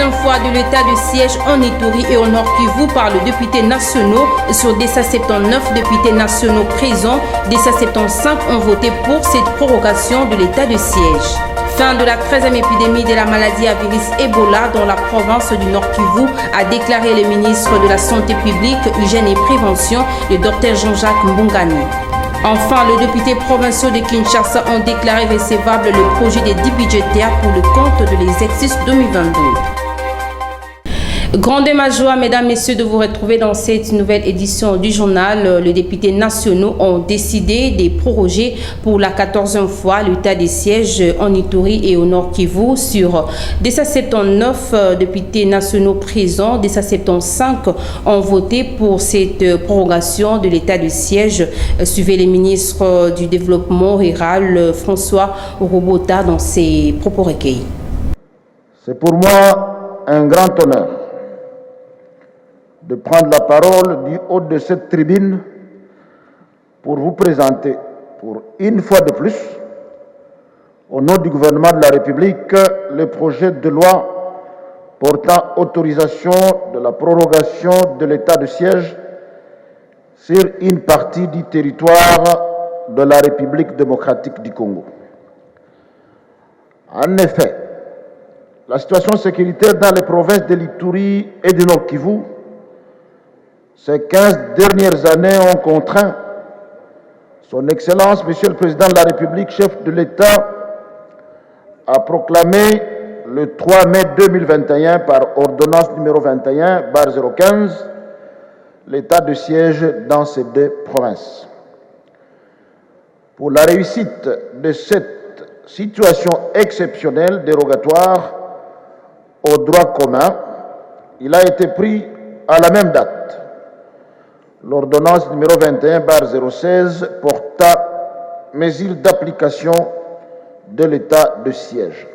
14e fois de l'état de siège en Ituri et au Nord Kivu par le député nationaux. Sur des 79 députés nationaux présents, des 75 ont voté pour cette prorogation de l'état de siège. Fin de la 13e épidémie de la maladie à virus Ebola dans la province du Nord Kivu, a déclaré le ministre de la Santé publique, Hygiène et Prévention, le Dr Jean-Jacques Mbongani. Enfin, les députés provinciaux de Kinshasa ont déclaré recevable le projet des dits budgétaires pour le compte de l'exercice 2022. Grande ma joie, mesdames, messieurs, de vous retrouver dans cette nouvelle édition du journal. Les députés nationaux ont décidé de proroger pour la 14e fois l'état des sièges en Ituri et au Nord Kivu. Sur des 79 députés nationaux présents, des 75 ont voté pour cette prorogation de l'état de siège. Suivez les ministres du Développement rural, François Robota, dans ses propos recueillis. C'est pour moi un grand honneur de prendre la parole du haut de cette tribune pour vous présenter, pour une fois de plus, au nom du gouvernement de la République, le projet de loi portant autorisation de la prorogation de l'état de siège sur une partie du territoire de la République démocratique du Congo. En effet, la situation sécuritaire dans les provinces de l'Ituri et du Nord Kivu ces 15 dernières années ont contraint Son Excellence, Monsieur le Président de la République, chef de l'État, a proclamé le 3 mai 2021 par ordonnance numéro 21/015 l'état de siège dans ces deux provinces. Pour la réussite de cette situation exceptionnelle dérogatoire au droit commun, il a été pris à la même date l'ordonnance numéro 21/016 porta mesures d'application de l'état de siège.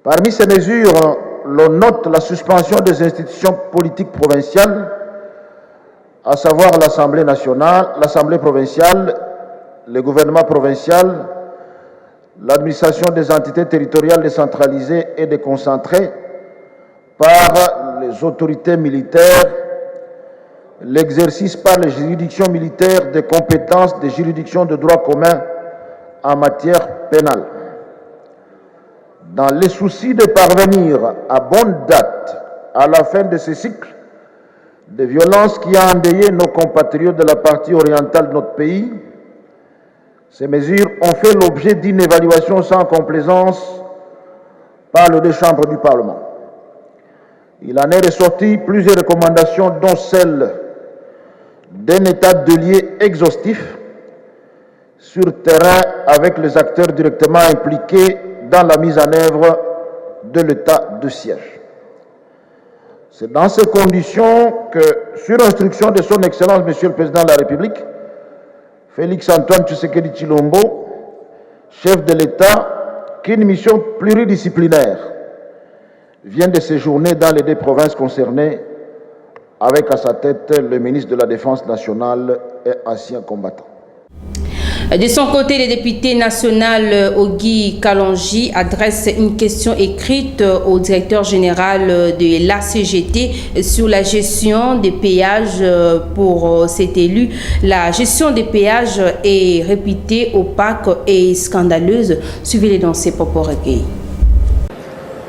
Parmi ces mesures, l'on note la suspension des institutions politiques provinciales, à savoir l'Assemblée nationale, l'Assemblée provinciale, le gouvernement provincial, l'administration des entités territoriales décentralisées et déconcentrées par les autorités militaires, l'exercice par les juridictions militaires des compétences des juridictions de droit commun en matière pénale. Dans le souci de parvenir à bonne date à la fin de ce cycle de violence qui a endeuillé nos compatriotes de la partie orientale de notre pays, ces mesures ont fait l'objet d'une évaluation sans complaisance par les deux chambres du Parlement. Il en est ressorti plusieurs recommandations, dont celle d'un état de lieu exhaustif sur terrain avec les acteurs directement impliqués dans la mise en œuvre de l'état de siège. C'est dans ces conditions que, sur instruction de son Excellence, Monsieur le Président de la République, Félix-Antoine Tshisekedi Tshilombo, chef de l'État, qu'une mission pluridisciplinaire vient de séjourner dans les deux provinces concernées, avec à sa tête le ministre de la Défense nationale et ancien combattant. De son côté, le député national Ogi Kalonji adresse une question écrite au directeur général de la CGT sur la gestion des péages pour cet élu. La gestion des péages est réputée opaque et scandaleuse. Suivez-les dans ses propos recueillis.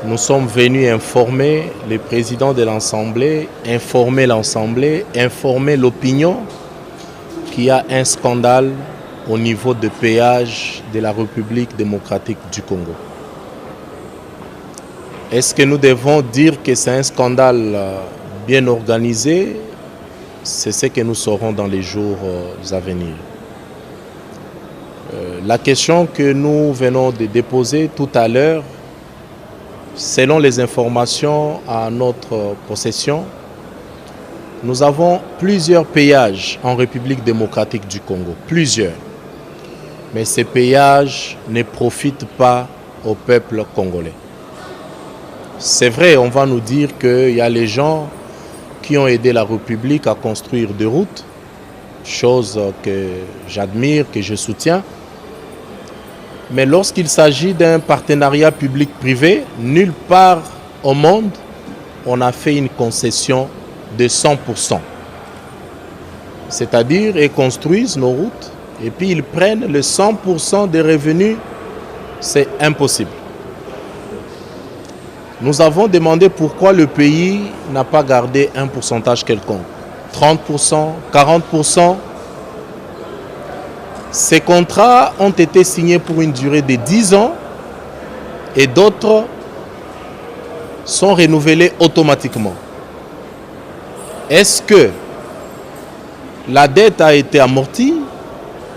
Nous sommes venus informer le président de l'Assemblée, informer l'Assemblée, informer l'opinion qu'il y a un scandale au niveau de péage de la République démocratique du Congo. Est-ce que nous devons dire que c'est un scandale bien organisé? C'est ce que nous saurons dans les jours à venir. La question que nous venons de déposer tout à l'heure, selon les informations à notre possession, nous avons plusieurs péages en République démocratique du Congo, plusieurs. Mais ces péages ne profitent pas au peuple congolais. C'est vrai, on va nous dire qu'il y a les gens qui ont aidé la République à construire des routes, chose que j'admire, que je soutiens. Mais lorsqu'il s'agit d'un partenariat public-privé, nulle part au monde, on a fait une concession de 100%. C'est-à-dire, ils construisent nos routes et puis ils prennent le 100% des revenus. C'est impossible. Nous avons demandé pourquoi le pays n'a pas gardé un pourcentage quelconque. 30%, 40%. Ces contrats ont été signés pour une durée de 10 ans et d'autres sont renouvelés automatiquement. Est-ce que la dette a été amortie?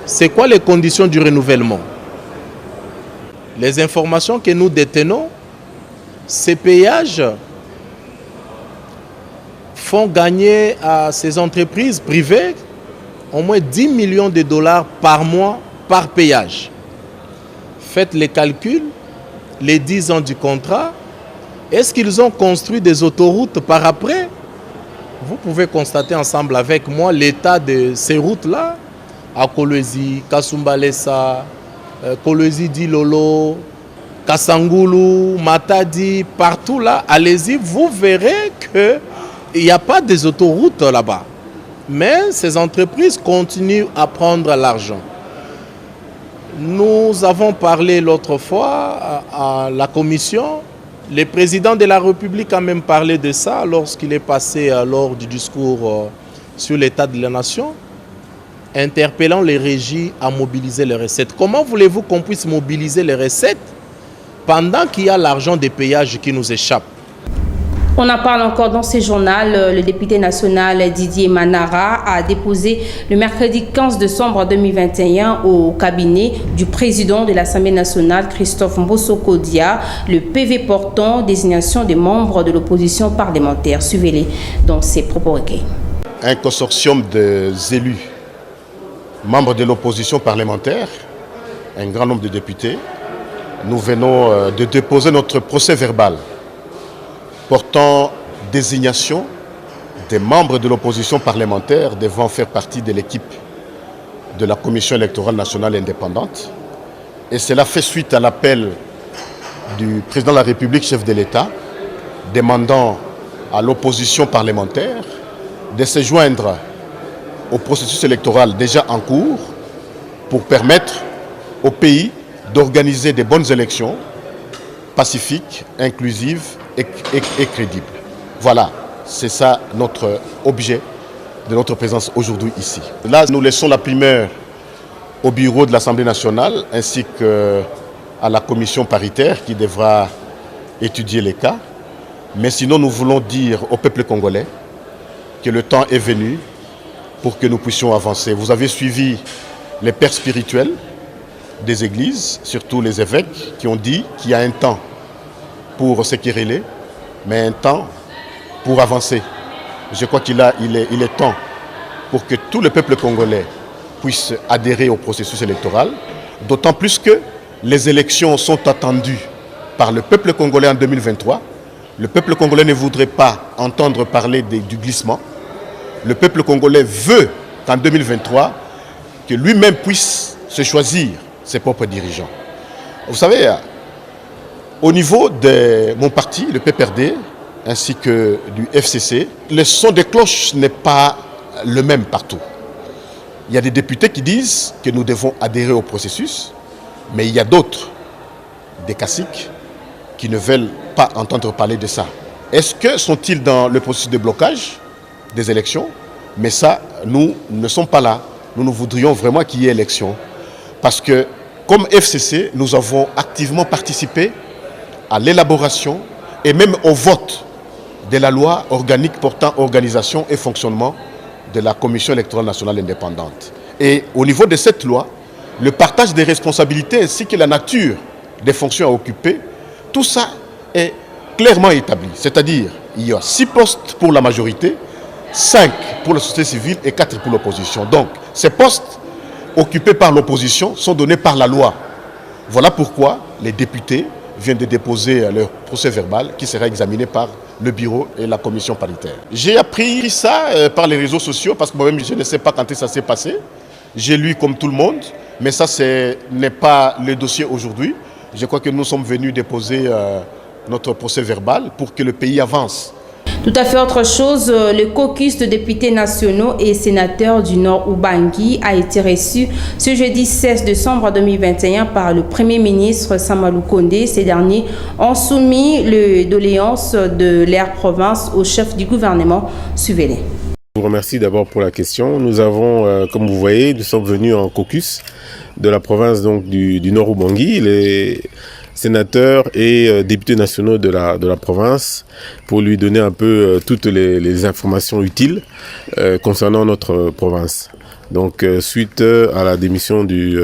C'est quoi les conditions du renouvellement? Les informations que nous détenons, ces péages font gagner à ces entreprises privées au moins 10 millions de dollars par mois par péage. Faites les calculs, les 10 ans du contrat. Est-ce qu'ils ont construit des autoroutes par après? Vous pouvez constater ensemble avec moi l'état de ces routes-là, à Kolwezi, Kasumbalesa, Kolwezi Dilolo, Kasangulu, Matadi, partout là, allez-y, vous verrez qu'il n'y a pas des autoroutes là-bas. Mais ces entreprises continuent à prendre l'argent. Nous avons parlé l'autre fois à la commission. Le président de la République a même parlé de ça lorsqu'il est passé lors du discours sur l'état de la nation, interpellant les régies à mobiliser les recettes. Comment voulez-vous qu'on puisse mobiliser les recettes pendant qu'il y a l'argent des péages qui nous échappe? On en parle encore dans ce journal. Le député national Didier Manara a déposé le mercredi 15 décembre 2021 au cabinet du président de l'Assemblée nationale, Christophe Mbosso-Kodia, le PV portant désignation des membres de l'opposition parlementaire. Suivez-les dans ses propos recueillis. Un consortium d'élus, membres de l'opposition parlementaire, un grand nombre de députés, nous venons de déposer notre procès verbal portant désignation des membres de l'opposition parlementaire devant faire partie de l'équipe de la Commission électorale nationale indépendante. Et cela fait suite à l'appel du président de la République, chef de l'État, demandant à l'opposition parlementaire de se joindre au processus électoral déjà en cours pour permettre au pays d'organiser des bonnes élections pacifiques, inclusives et crédibles. Voilà, c'est ça notre objet de notre présence aujourd'hui ici. Là, nous laissons la primeur au bureau de l'Assemblée nationale ainsi qu'à la commission paritaire qui devra étudier les cas. Mais sinon, nous voulons dire au peuple congolais que le temps est venu pour que nous puissions avancer. Vous avez suivi les pères spirituels des églises, surtout les évêques, qui ont dit qu'il y a un temps pour se quereller, mais un temps pour avancer. Je crois qu'il est temps pour que tout le peuple congolais puisse adhérer au processus électoral, d'autant plus que les élections sont attendues par le peuple congolais en 2023. Le peuple congolais ne voudrait pas entendre parler du glissement. Le peuple congolais veut qu'en 2023, que lui-même puisse se choisir ses propres dirigeants. Vous savez, au niveau de mon parti, le PPRD, ainsi que du FCC, le son des cloches n'est pas le même partout. Il y a des députés qui disent que nous devons adhérer au processus, mais il y a d'autres, des caciques, qui ne veulent pas entendre parler de ça. Est-ce que sont-ils dans le processus de blocage des élections? Mais ça, nous ne sommes pas là. Nous voudrions vraiment qu'il y ait élection. Parce que, comme FCC, nous avons activement participé à l'élaboration et même au vote de la loi organique portant organisation et fonctionnement de la Commission électorale nationale indépendante. Et au niveau de cette loi, le partage des responsabilités ainsi que la nature des fonctions à occuper, tout ça est clairement établi. C'est-à-dire, il y a 6 postes pour la majorité, 5 pour la société civile et 4 pour l'opposition. Donc, ces postes occupés par l'opposition sont donnés par la loi. Voilà pourquoi les députés viennent de déposer leur procès verbal qui sera examiné par le bureau et la commission paritaire. J'ai appris ça par les réseaux sociaux parce que moi-même je ne sais pas quand ça s'est passé. J'ai lu comme tout le monde, mais ça n'est pas le dossier aujourd'hui. Je crois que nous sommes venus déposer notre procès verbal pour que le pays avance. Tout à fait autre chose, le caucus de députés nationaux et sénateurs du Nord Ubangi a été reçu ce jeudi 16 décembre 2021 par le Premier ministre Samalou Kondé. Ces derniers ont soumis les doléances de leur province au chef du gouvernement. Suivez-les. Je vous remercie d'abord pour la question. Nous avons, comme vous voyez, nous sommes venus en caucus de la province donc, du Nord Ubangi, les sénateurs et députés nationaux de la province, pour lui donner un peu toutes les informations utiles concernant notre province. Donc suite à la démission du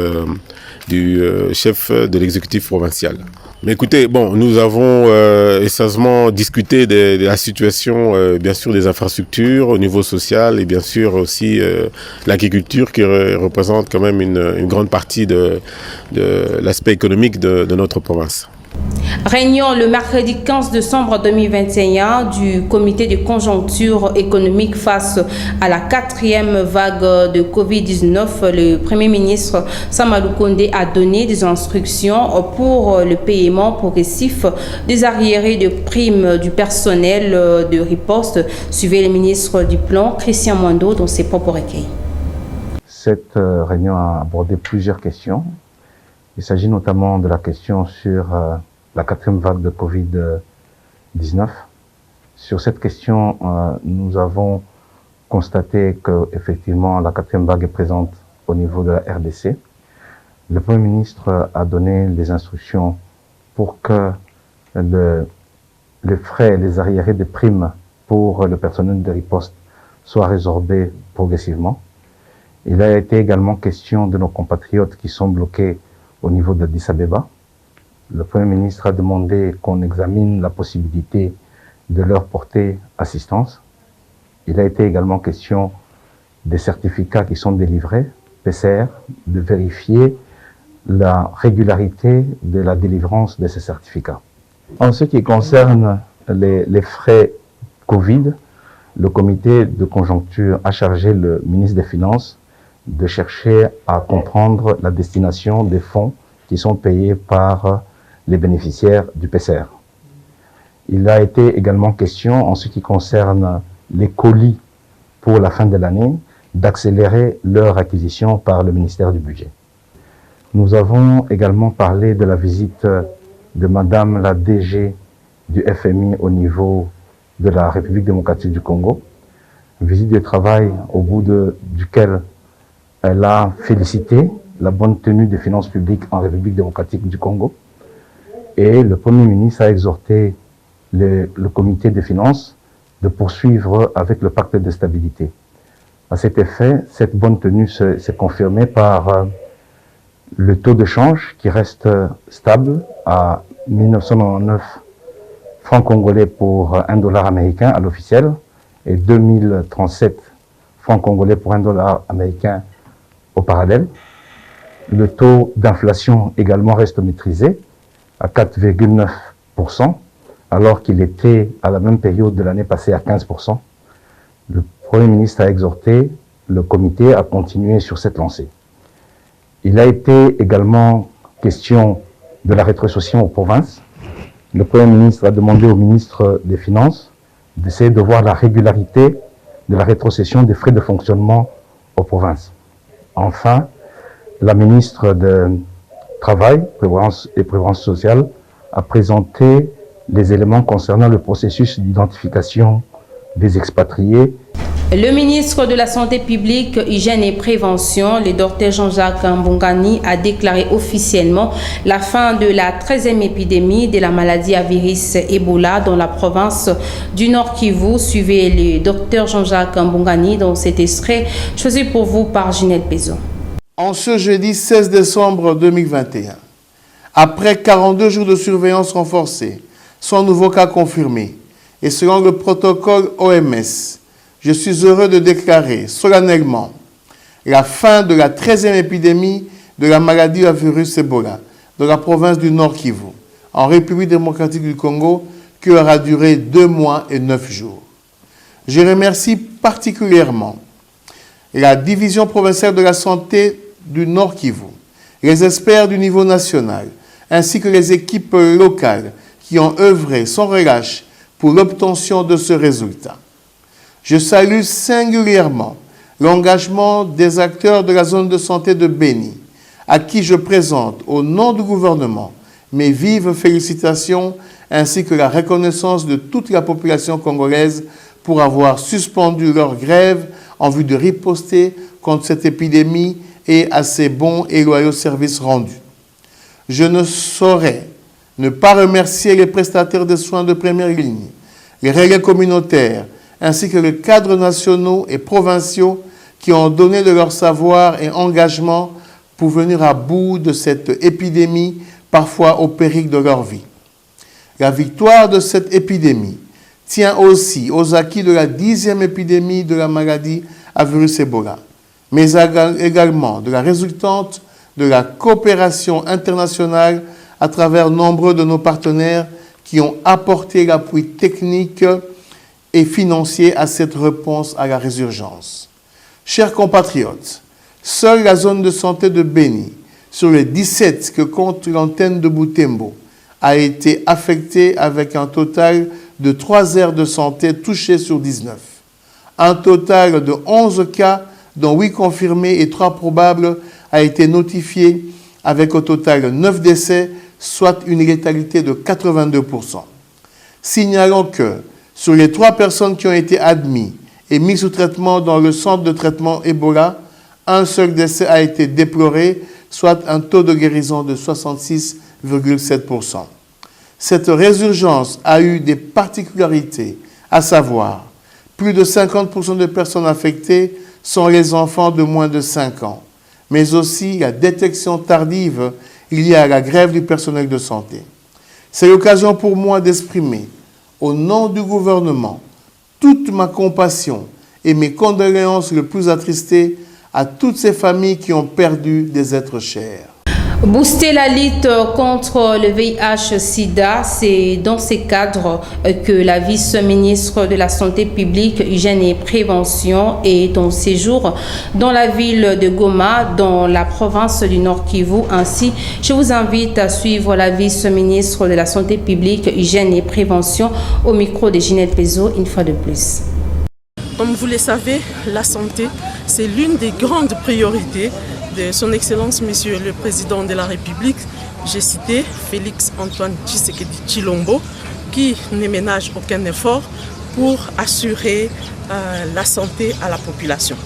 chef de l'exécutif provincial. Mais écoutez, bon, nous avons essentiellement discuté de la situation, bien sûr, des infrastructures au niveau social et bien sûr aussi l'agriculture qui représente quand même une grande partie de l'aspect économique de notre province. Réunion le mercredi 15 décembre 2021 du comité de conjoncture économique face à la 4e vague de Covid-19. Le Premier ministre Samalou Kondé a donné des instructions pour le paiement progressif des arriérés de primes du personnel de riposte. Suivez le ministre du Plan, Christian Mwando, dans ses propres recueils. Cette réunion a abordé plusieurs questions. Il s'agit notamment de la question sur la 4e vague de Covid-19. Sur cette question, nous avons constaté que effectivement la 4e vague est présente au niveau de la RDC. Le Premier ministre a donné des instructions pour que les frais, les arriérés des primes pour le personnel de riposte soient résorbés progressivement. Il a été également question de nos compatriotes qui sont bloqués au niveau d'Addis Abeba. Le Premier ministre a demandé qu'on examine la possibilité de leur porter assistance. Il a été également question des certificats qui sont délivrés, PCR, de vérifier la régularité de la délivrance de ces certificats. En ce qui concerne les frais Covid, le comité de conjoncture a chargé le ministre des Finances de chercher à comprendre la destination des fonds qui sont payés par les bénéficiaires du PCR. Il a été également question, en ce qui concerne les colis pour la fin de l'année, d'accélérer leur acquisition par le ministère du Budget. Nous avons également parlé de la visite de Madame la DG du FMI au niveau de la République démocratique du Congo, une visite de travail au bout duquel elle a félicité la bonne tenue des finances publiques en République démocratique du Congo. Et le Premier ministre a exhorté le comité des finances de poursuivre avec le pacte de stabilité. À cet effet, cette bonne tenue s'est confirmée par le taux de change qui reste stable à 1999 francs congolais pour $1 américain à l'officiel et 2037 francs congolais pour $1 américain au parallèle. Le taux d'inflation également reste maîtrisé à 4,9%, alors qu'il était à la même période de l'année passée à 15%. Le Premier ministre a exhorté le comité à continuer sur cette lancée. Il a été également question de la rétrocession aux provinces. Le Premier ministre a demandé au ministre des Finances d'essayer de voir la régularité de la rétrocession des frais de fonctionnement aux provinces. Enfin, la ministre de Travail et Prévoyance sociale a présenté les éléments concernant le processus d'identification des expatriés. Le ministre de la Santé publique, Hygiène et Prévention, le Dr Jean-Jacques Mbongani, a déclaré officiellement la fin de la 13e épidémie de la maladie à virus Ebola dans la province du Nord Kivu. Suivez le Dr Jean-Jacques Mbongani dans cet extrait choisi pour vous par Ginette Pézon. En ce jeudi 16 décembre 2021, après 42 jours de surveillance renforcée, sans nouveau cas confirmé, et selon le protocole OMS, je suis heureux de déclarer solennellement la fin de la 13e épidémie de la maladie à virus Ebola dans la province du Nord Kivu, en République démocratique du Congo, qui aura duré 2 mois et 9 jours. Je remercie particulièrement la division provinciale de la santé du Nord Kivu, les experts du niveau national, ainsi que les équipes locales qui qui ont œuvré sans relâche pour l'obtention de ce résultat. Je salue singulièrement l'engagement des acteurs de la zone de santé de Béni, à qui je présente, au nom du gouvernement, mes vives félicitations ainsi que la reconnaissance de toute la population congolaise pour avoir suspendu leur grève en vue de riposter contre cette épidémie et à ses bons et loyaux services rendus. Je ne saurais ne pas remercier les prestataires de soins de première ligne, les relais communautaires, ainsi que les cadres nationaux et provinciaux qui ont donné de leur savoir et engagement pour venir à bout de cette épidémie, parfois au péril de leur vie. La victoire de cette épidémie tient aussi aux acquis de la 10e épidémie de la maladie à virus Ebola, mais également de la résultante de la coopération internationale à travers nombreux de nos partenaires qui ont apporté l'appui technique et financier à cette réponse à la résurgence. Chers compatriotes, seule la zone de santé de Béni, sur les 17 que compte l'antenne de Butembo, a été affectée avec un total de 3 aires de santé touchées sur 19. Un total de 11 cas, dont 8 confirmés et 3 probables, a été notifié avec au total 9 décès, soit une létalité de 82%. Signalons que sur les 3 personnes qui ont été admises et mises sous traitement dans le centre de traitement Ebola, un seul décès a été déploré, soit un taux de guérison de 66,7%. Cette résurgence a eu des particularités, à savoir, plus de 50% de personnes affectées sont les enfants de moins de 5 ans, mais aussi la détection tardive liée à la grève du personnel de santé. C'est l'occasion pour moi d'exprimer, au nom du gouvernement, toute ma compassion et mes condoléances les plus attristées à toutes ces familles qui ont perdu des êtres chers. Booster la lutte contre le VIH-Sida, c'est dans ces cadres que la vice-ministre de la Santé publique, Hygiène et Prévention est en séjour dans la ville de Goma, dans la province du Nord Kivu. Ainsi, je vous invite à suivre la vice-ministre de la Santé publique, Hygiène et Prévention au micro de Ginette Pezo, une fois de plus. Comme vous le savez, la santé, c'est l'une des grandes priorités de son Excellence, Monsieur le Président de la République. J'ai cité Félix Antoine Tshisekedi Tshilombo, qui ne ménage aucun effort pour assurer la santé à la population.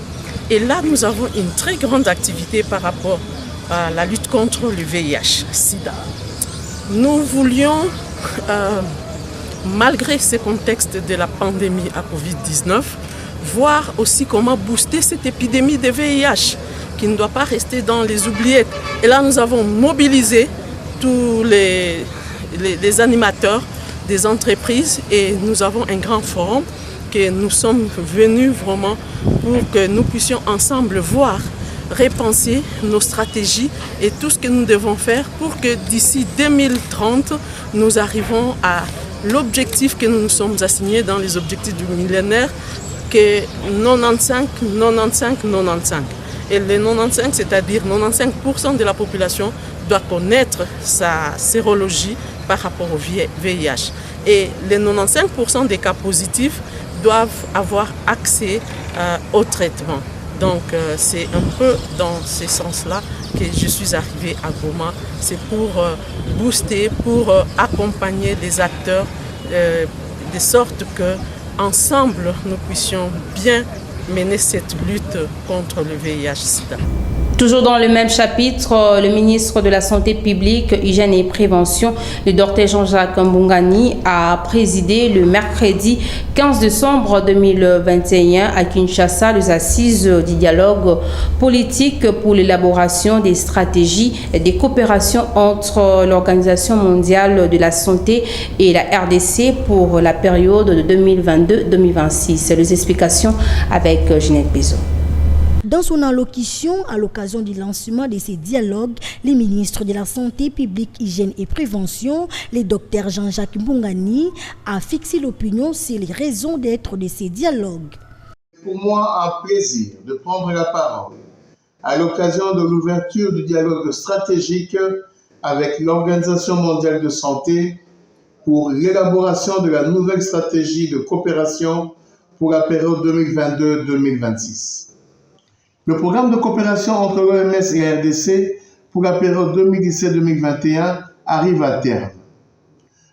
Et là, nous avons une très grande activité par rapport à la lutte contre le VIH-Sida. Nous voulions, malgré ce contexte de la pandémie à Covid-19, voir aussi comment booster cette épidémie de VIH qui ne doit pas rester dans les oubliettes. Et là, nous avons mobilisé tous les animateurs des entreprises et nous avons un grand forum que nous sommes venus vraiment pour que nous puissions ensemble voir, repenser nos stratégies et tout ce que nous devons faire pour que d'ici 2030, nous arrivons à l'objectif que nous nous sommes assignés dans les objectifs du millénaire, que 95, 95, 95. Et les 95, c'est-à-dire 95% de la population doit connaître sa sérologie par rapport au VIH. Et les 95% des cas positifs doivent avoir accès au traitement. Donc c'est un peu dans ce sens-là que je suis arrivée à Goma. C'est pour booster, pour accompagner les acteurs, de sorte que ensemble nous puissions bien mener cette lutte contre le VIH-Sida. Toujours dans le même chapitre, le ministre de la Santé publique, Hygiène et Prévention, le Dr Jean-Jacques Mbungani, a présidé le mercredi 15 décembre 2021 à Kinshasa les assises du dialogue politique pour l'élaboration des stratégies et des coopérations entre l'Organisation mondiale de la santé et la RDC pour la période de 2022-2026. Les explications avec Ginette Pezo. Dans son allocution, à l'occasion du lancement de ces dialogues, les ministres de la Santé publique, Hygiène et Prévention, le docteur Jean-Jacques Mbungani, a fixé l'opinion sur les raisons d'être de ces dialogues. Pour moi, un plaisir de prendre la parole à l'occasion de l'ouverture du dialogue stratégique avec l'Organisation mondiale de santé pour l'élaboration de la nouvelle stratégie de coopération pour la période 2022-2026. Le programme de coopération entre l'OMS et la RDC pour la période 2017-2021 arrive à terme.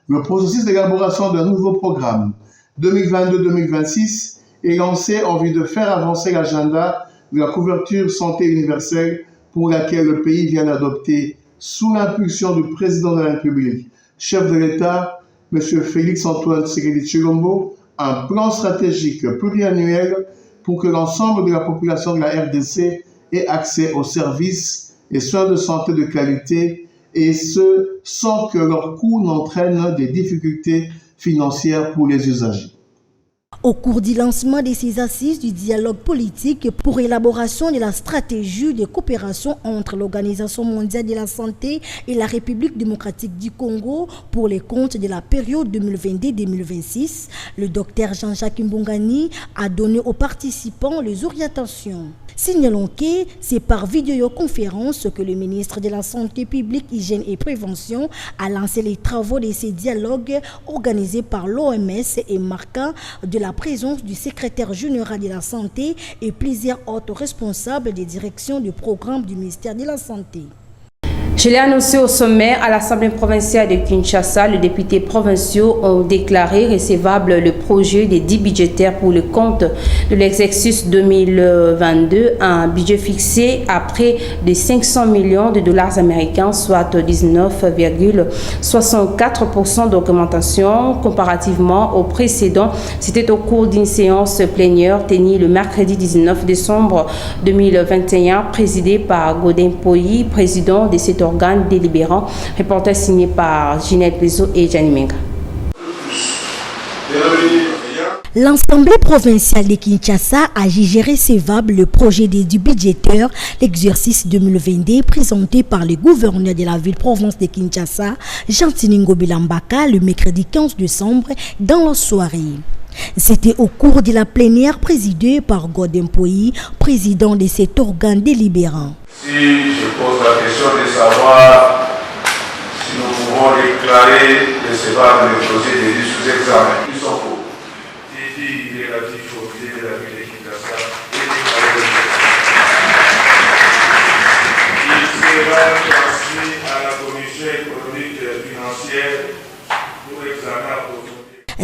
Le processus d'élaboration d'un nouveau programme 2022-2026 est lancé en vue de faire avancer l'agenda de la couverture santé universelle pour laquelle le pays vient d'adopter, sous l'impulsion du président de la République, chef de l'État, M. Félix-Antoine Tshisekedi Tshilombo, un plan stratégique pluriannuel pour que l'ensemble de la population de la RDC ait accès aux services et soins de santé de qualité, et ce, sans que leur coût n'entraîne des difficultés financières pour les usagers. Au cours du lancement de ces assises du dialogue politique pour élaboration de la stratégie de coopération entre l'Organisation mondiale de la santé et la République démocratique du Congo pour les comptes de la période 2022-2026, le docteur Jean-Jacques Mbongani a donné aux participants les orientations. Signalons que c'est par vidéoconférence que le ministre de la Santé publique, Hygiène et Prévention a lancé les travaux de ces dialogues organisés par l'OMS et marquant de la présence du secrétaire général de la Santé et plusieurs autres responsables des directions du programme du ministère de la Santé. Je l'ai annoncé au sommet à l'Assemblée provinciale de Kinshasa. Les députés provinciaux ont déclaré recevable le projet des 10 budgétaires pour le compte de l'exercice 2022, un budget fixé à près de 500 millions de dollars américains, soit 19,64% d'augmentation comparativement au précédent. C'était au cours d'une séance plénière tenue le mercredi 19 décembre 2021, présidée par Godin Poyi, président de cet organe délibérant. Reportage signé par Ginette Bezo et Gianni Menga. L'Assemblée provinciale de Kinshasa a jugé recevable le projet du budgétaire, l'exercice 2022 présenté par le gouverneur de la ville-province de Kinshasa, Jean-Tiningo Bilambaka, le mercredi 15 décembre dans la soirée. C'était au cours de la plénière présidée par Godin Poyi, président de cet organe délibérant. Si je pose la question de savoir si nous pouvons déclarer recevable le projet de sous-examen, ils sont faux. Il est relatif au budget de la ville de Kinshasa et il sera transmis à la commission économique et financière pour examen approfondi.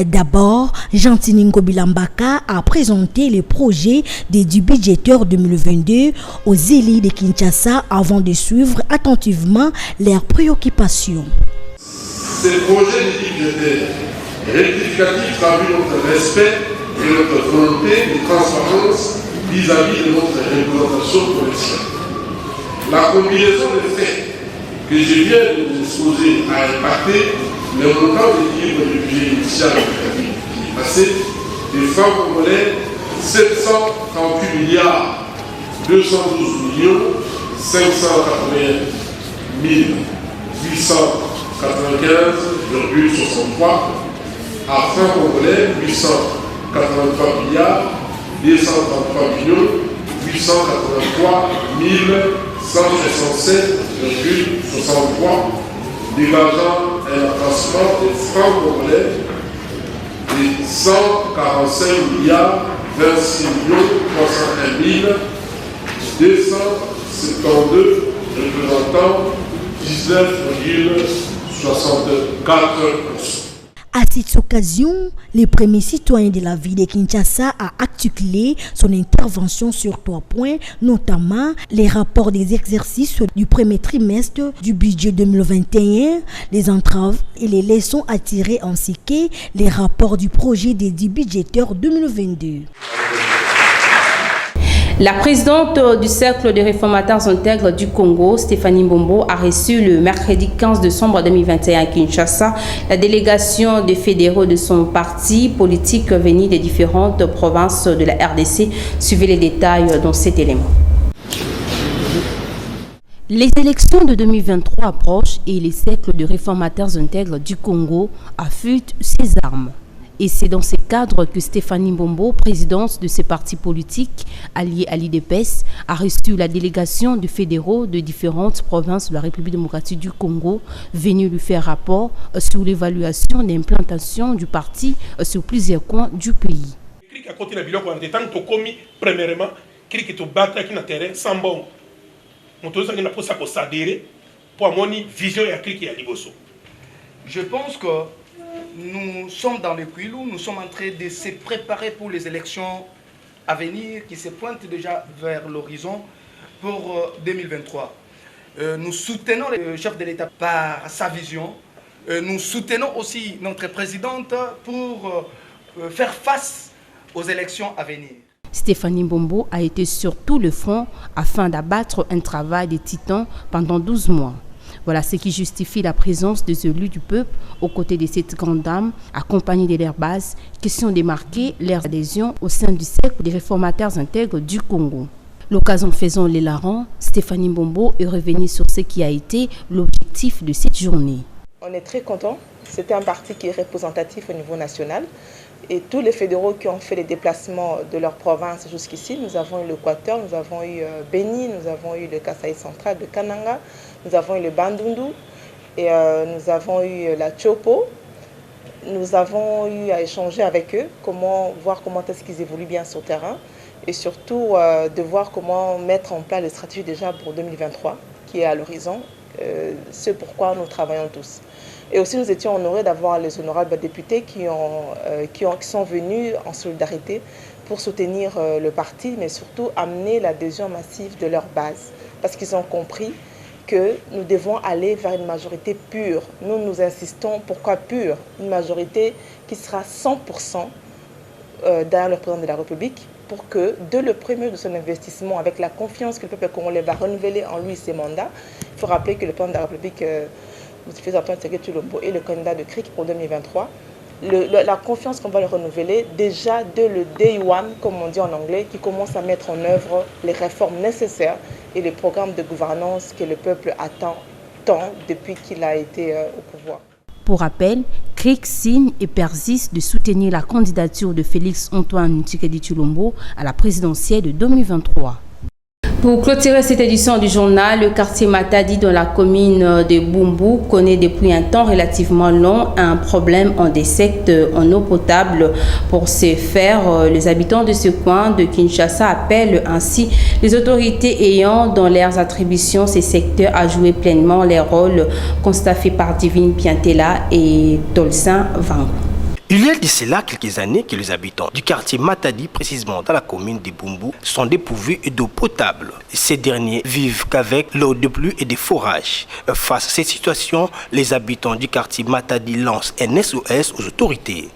D'abord, Jean-Tiningo Bilambaka a présenté le projet du budgétaire 2022 aux élus de Kinshasa avant de suivre attentivement leurs préoccupations. Ce projet de budgétaire rectificatif traduit notre respect et notre volonté de transparence vis-à-vis de notre représentation provinciale. La combinaison des faits que je viens de vous exposer a impacté le montant d'équilibre du budget initial qui est passé des francs congolais 738 milliards 212 millions 580 895,63 à francs congolais 883 milliards 233 millions 883 167,63 dégageant un accroissement des francs congolais de 145 milliards 26 301 272 représentant 19,64%. À cette occasion, le premier citoyen de la ville de Kinshasa a articulé son intervention sur 3 points, notamment les rapports des exercices du premier trimestre du budget 2021, les entraves et les leçons à tirer, ainsi que les rapports du projet des 10 budgétaires 2022. La présidente du Cercle des réformateurs intègres du Congo, Stéphanie Mbombo, a reçu le mercredi 15 décembre 2021 à Kinshasa la délégation des fédéraux de son parti politique venus des différentes provinces de la RDC. Suivez les détails dans cet élément. Les élections de 2023 approchent et les cercles de réformateurs intègres du Congo affûtent ses armes. Et c'est dans ce cadre que Stéphanie Mbombo, présidente de ce parti politique allié à l'IDPS, a reçu la délégation de fédéraux de différentes provinces de la République démocratique du Congo, venus lui faire rapport sur l'évaluation des implantations du parti sur plusieurs coins du pays. Je pense que nous sommes dans le Kwilu, nous sommes en train de se préparer pour les élections à venir qui se pointent déjà vers l'horizon pour 2023. Nous soutenons le chef de l'État par sa vision. Nous soutenons aussi notre présidente pour faire face aux élections à venir. Stéphanie Mbombo a été sur tout le front afin d'abattre un travail de titan pendant 12 mois. Voilà ce qui justifie la présence des élus du peuple aux côtés de cette grande dame, accompagnée de leur base, question de marquer leur adhésion au sein du cercle des réformateurs intègres du Congo. L'occasion faisant les larrons, Stéphanie Mbombo est revenue sur ce qui a été l'objectif de cette journée. On est très contents. C'était un parti qui est représentatif au niveau national. Et tous les fédéraux qui ont fait les déplacements de leur province jusqu'ici, nous avons eu l'Équateur, nous avons eu Beni, nous avons eu le Kasaï central de Kananga, nous avons eu le Bandundu, et nous avons eu la Chopo. Nous avons eu à échanger avec eux, voir comment est-ce qu'ils évoluent bien sur le terrain, et surtout de voir comment mettre en place les stratégies déjà pour 2023, qui est à l'horizon, ce pourquoi nous travaillons tous. Et aussi, nous étions honorés d'avoir les honorables députés qui sont venus en solidarité pour soutenir le parti, mais surtout amener l'adhésion massive de leur base. Parce qu'ils ont compris que nous devons aller vers une majorité pure. Nous insistons, pourquoi pure? Une majorité qui sera 100% derrière le président de la République, pour que, dès le premier de son investissement, avec la confiance que le peuple congolais va renouveler en lui ses mandats, il faut rappeler que le président de la République, M. Antoine Tshisekedi Tshilombo, est le candidat de CRIC pour 2023. La confiance qu'on va le renouveler, déjà dès le day one, comme on dit en anglais, qui commence à mettre en œuvre les réformes nécessaires et les programmes de gouvernance que le peuple attend tant depuis qu'il a été au pouvoir. Pour rappel, CRIC signe et persiste de soutenir la candidature de Félix Antoine Tshisekedi Tshilombo à la présidentielle de 2023. Pour clôturer cette édition du journal, le quartier Matadi dans la commune de Bumbu connaît depuis un temps relativement long un problème en desserte en eau potable. Pour ce faire, les habitants de ce coin de Kinshasa appellent ainsi les autorités ayant dans leurs attributions ces secteurs à jouer pleinement les rôles constatés par Divine Piantela et Tolsin Vango. Il y a de cela quelques années que les habitants du quartier Matadi, précisément dans la commune de Bumbu, sont dépourvus d'eau potable. Ces derniers vivent qu'avec l'eau de pluie et des forages. Face à cette situation, les habitants du quartier Matadi lancent un SOS aux autorités.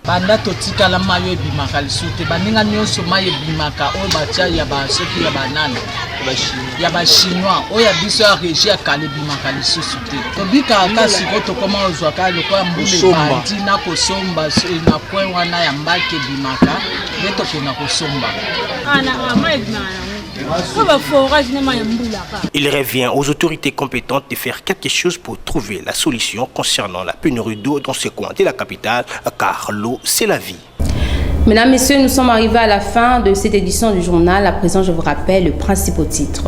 Il revient aux autorités compétentes de faire quelque chose pour trouver la solution concernant la pénurie d'eau dans ce coin de la capitale, car l'eau, c'est la vie. Mesdames, Messieurs, nous sommes arrivés à la fin de cette édition du journal. À présent, je vous rappelle le principal titre.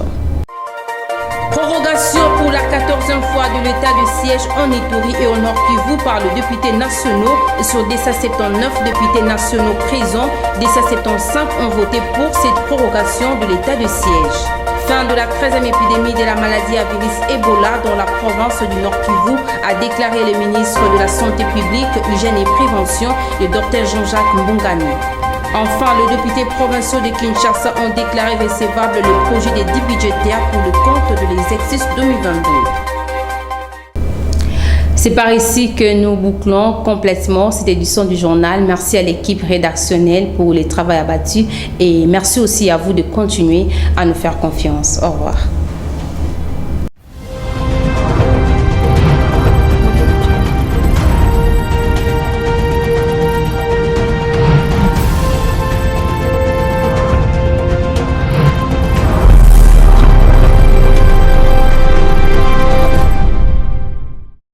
Prorogation pour la 14e fois de l'état de siège en Ituri et au Nord Kivu par les députés nationaux. Sur des 79 députés nationaux présents, des 75 ont voté pour cette prorogation de l'état de siège. Fin de la 13e épidémie de la maladie à virus Ebola dans la province du Nord Kivu, a déclaré le ministre de la Santé publique, Hygiène et Prévention, le Dr Jean-Jacques Mbungani. Enfin, les députés provinciaux de Kinshasa ont déclaré recevable le projet de dits budgétaire pour le compte de l'exercice 2022. C'est par ici que nous bouclons complètement cette édition du journal. Merci à l'équipe rédactionnelle pour le travail abattu et merci aussi à vous de continuer à nous faire confiance. Au revoir.